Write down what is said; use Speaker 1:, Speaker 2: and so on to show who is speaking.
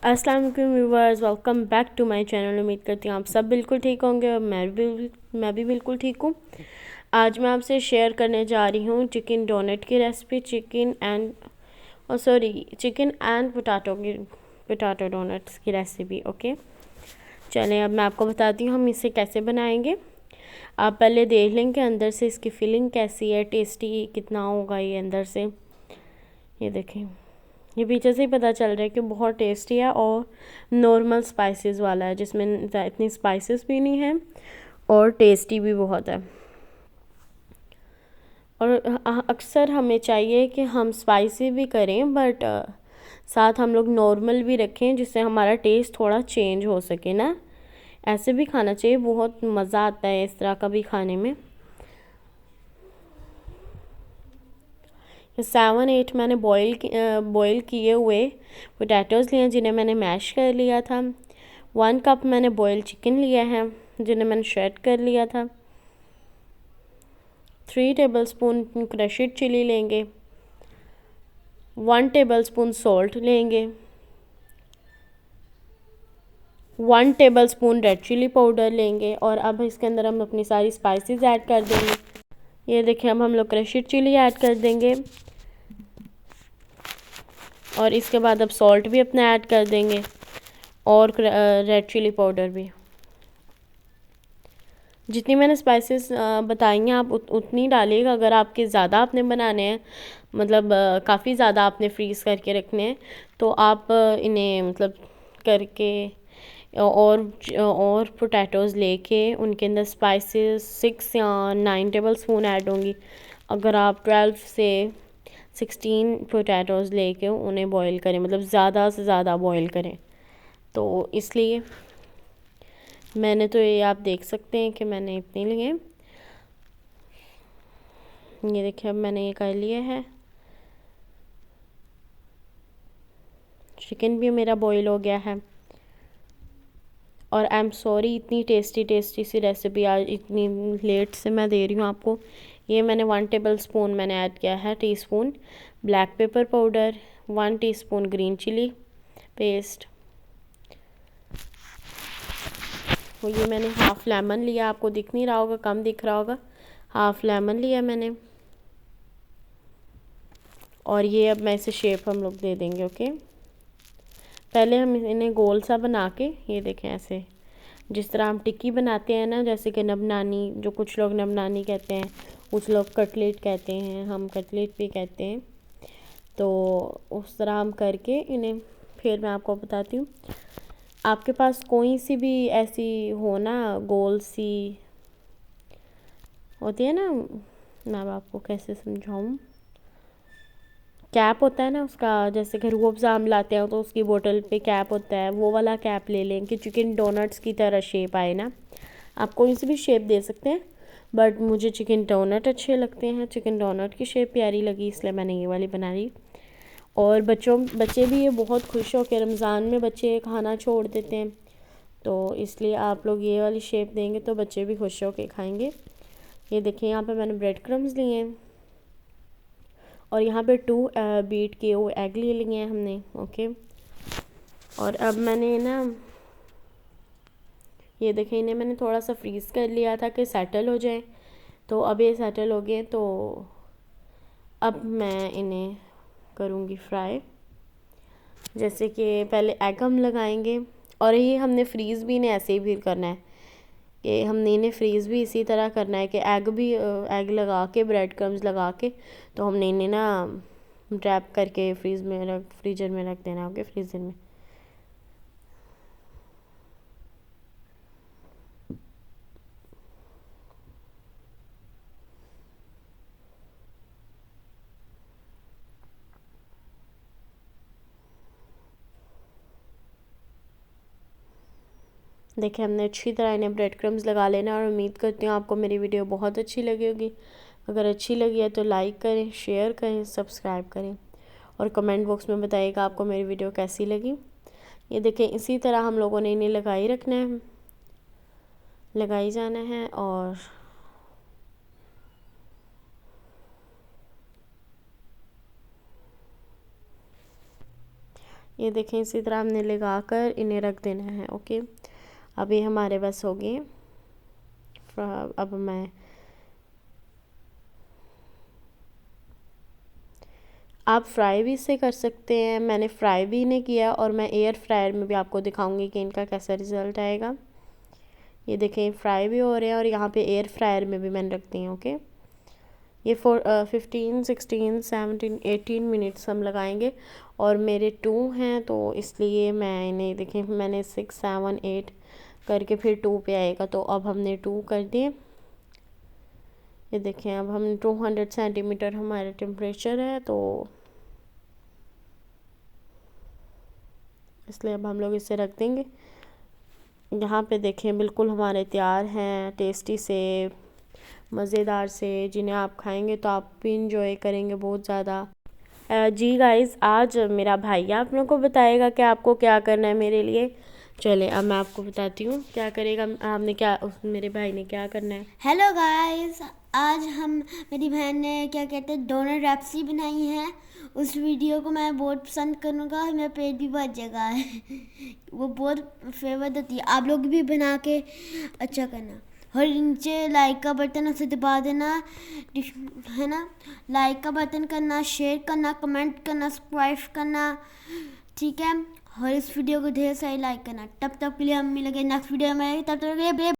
Speaker 1: अस्सलाम वालेकुम viewers, welcome back to my channel. उम्मीद करती हूँ आप सब बिल्कुल ठीक होंगे और मैं भी बिल्कुल ठीक हूँ। आज मैं आपसे शेयर करने जा रही हूँ चिकन डोनट की recipe. Chicken and potato donuts की रेसिपी। ओके, चलें अब मैं आपको बताती हूँ हम इसे कैसे बनाएंगे। आप पहले देख लें कि अंदर से इसकी फीलिंग कैसी है, टेस्टी कितना होगा ये अंदर से। ये देखें, ये पीछे से ही पता चल रहा है कि बहुत टेस्टी है और नॉर्मल स्पाइसेस वाला है, जिसमें इतनी स्पाइसेस भी नहीं है और टेस्टी भी बहुत है। और अक्सर हमें चाहिए कि हम स्पाइसी भी करें बट साथ हम लोग नॉर्मल भी रखें, जिससे हमारा टेस्ट थोड़ा चेंज हो सके ना। ऐसे भी खाना चाहिए, बहुत मज़ा आता है इस तरह का भी खाने में। 7-8 मैंने बॉईल किए हुए पोटैटोज़ लिए हैं, जिन्हें मैंने मैश कर लिया था। 1 कप मैंने बॉयल चिकन लिया है, जिन्हें मैंने श्रेड कर लिया था। 3 टेबलस्पून क्रश्ड चिली लेंगे। 1 टेबलस्पून सॉल्ट लेंगे। 1 टेबलस्पून रेड चिली पाउडर लेंगे। और अब इसके अंदर हम अपनी सारी स्पाइसेस ऐड कर देंगे। ये देखिए, अब हम लोग क्रश्ड चिली ऐड कर देंगे और इसके बाद अब सॉल्ट भी अपना ऐड कर देंगे और रेड चिली पाउडर भी। जितनी मैंने स्पाइसेस बताई हैं आप उतनी डालिएगा। अगर आपके ज़्यादा आपने बनाने हैं, मतलब काफ़ी ज़्यादा आपने फ्रीज़ करके रखने हैं, तो आप इन्हें मतलब करके और पोटैटोज़ लेके उनके अंदर स्पाइसेस 6 या 9 टेबलस्पून ऐड होंगी। अगर आप 12 से 16 पोटैटोज़ लेके उन्हें बॉईल करें, मतलब ज़्यादा से ज़्यादा बॉईल करें, तो इसलिए मैंने तो ये आप देख सकते हैं कि मैंने इतने लिए। ये देखिए, अब मैंने ये कर लिया है। चिकन भी मेरा बॉईल हो गया है। और आई एम सॉरी, इतनी टेस्टी सी रेसिपी आज इतनी लेट से मैं दे रही हूँ आपको। ये मैंने 1 टेबलस्पून मैंने ऐड किया है teaspoon black pepper powder, 1 teaspoon green chilli paste. वो ये मैंने हाफ़ लेमन लिया, आपको दिख नहीं रहा होगा, कम दिख रहा होगा। हाफ़ लेमन लिया मैंने। और ये अब मैं इसे शेप हम लोग दे देंगे। ओके, पहले हम इन्हें गोल सा बना के, ये देखें ऐसे, जिस तरह हम टिक्की बनाते हैं ना, जैसे कि नबनानी, जो कुछ लोग नबनानी कहते हैं, कुछ लोग कटलेट कहते हैं, हम कटलेट भी कहते हैं। तो उस तरह हम करके इन्हें, फिर मैं आपको बताती हूँ। आपके पास कोई सी भी ऐसी हो ना, गोल सी होती है ना, मैं अब आपको कैसे समझाऊँ। कैप होता है ना उसका, जैसे कि रूह अफ़ज़ा हम लाते हैं तो उसकी बोतल पे कैप होता है, वो वाला कैप ले लें कि चिकन डोनट्स की तरह शेप आए ना। आप कोई सी भी शेप दे सकते हैं, बट मुझे चिकन डोनट अच्छे लगते हैं। चिकन डोनट की शेप प्यारी लगी, इसलिए मैंने ये वाली बना ली। और बच्चे भी ये बहुत खुश हो के, रमज़ान में बच्चे खाना छोड़ देते हैं, तो इसलिए आप लोग ये वाली शेप देंगे तो बच्चे भी खुश हो के खाएँगे। ये देखिए, यहाँ पे मैंने ब्रेड क्रम्स लिए हैं और यहाँ पे 2 बीट किए हुए एग ले लिए हैं हमने। ओके, और अब मैंने ना, ये देखें, इन्हें मैंने थोड़ा सा फ्रीज़ कर लिया था कि सेटल हो जाए। तो अब ये सेटल हो गए, तो अब मैं इन्हें करूँगी फ्राई। जैसे कि पहले एग हम लगाएंगे, और ये हमने फ्रीज़ भी इन्हें ऐसे ही भी करना है कि हमने इन्हें फ्रीज़ भी इसी तरह करना है कि एग लगा के, ब्रेड क्रम्स लगा के, तो हमने इन्हें ना रैप करके फ्रीज़र में रख देना। ओके, फ्रीज़र में। देखिए, हमने अच्छी तरह इन्हें ब्रेड क्रम्स लगा लेना। और उम्मीद करती हूँ आपको मेरी वीडियो बहुत अच्छी लगी होगी। अगर अच्छी लगी है तो लाइक करें, शेयर करें, सब्सक्राइब करें और कमेंट बॉक्स में बताइएगा आपको मेरी वीडियो कैसी लगी। ये देखें, इसी तरह हम लोगों ने इन्हें लगाई रखना है, लगाई जाना है। और ये देखें, इसी तरह हमने लगा कर इन्हें रख देना है। ओके, अब ये हमारे बस हो गए। अब आप फ्राई भी इससे कर सकते हैं, मैंने फ्राई भी इन्हें किया और मैं एयर फ्रायर में भी आपको दिखाऊंगी कि इनका कैसा रिज़ल्ट आएगा। ये देखें, फ्राई भी हो रहे हैं और यहाँ पे एयर फ्रायर में भी मैंने रख दी हैं। ओके, ये 15, 16, 17, 18 मिनट्स हम लगाएंगे और मेरे 2 हैं तो इसलिए मैं इन्हें, देखें, मैंने 6, 7, 8 करके फिर 2 पे आएगा, तो अब हमने 2 कर दिए। ये देखें, अब हम 200 सेंटीमीटर हमारा टेम्परेचर है, तो इसलिए अब हम लोग इसे रख देंगे। यहाँ पे देखें, बिल्कुल हमारे तैयार हैं, टेस्टी से, मज़ेदार से, जिन्हें आप खाएंगे तो आप भी इंजॉय करेंगे बहुत ज़्यादा। जी गाइस, आज मेरा भाई आप लोगों को बताएगा कि आपको क्या करना है मेरे लिए। चले, अब मैं आपको बताती हूँ क्या करेगा। आपने क्या, मेरे भाई ने क्या करना है।
Speaker 2: हेलो गाइस, आज मेरी बहन ने क्या कहते हैं डोनट रेसिपी बनाई है। उस वीडियो को मैं बहुत पसंद करूँगा, मेरा पेट भी भर जाएगा वो बहुत फेवरेट होती है। आप लोग भी बना के अच्छा करना और नीचे लाइक का बटन उसे दबा देना, है ना। लाइक का बटन करना, शेयर करना, कमेंट करना, सब्सक्राइब करना, ठीक है। और इस वीडियो को ढेर सारी लाइक करना। तब तक के लिए हम मिलेंगे नेक्स्ट वीडियो में। तब तक के लिए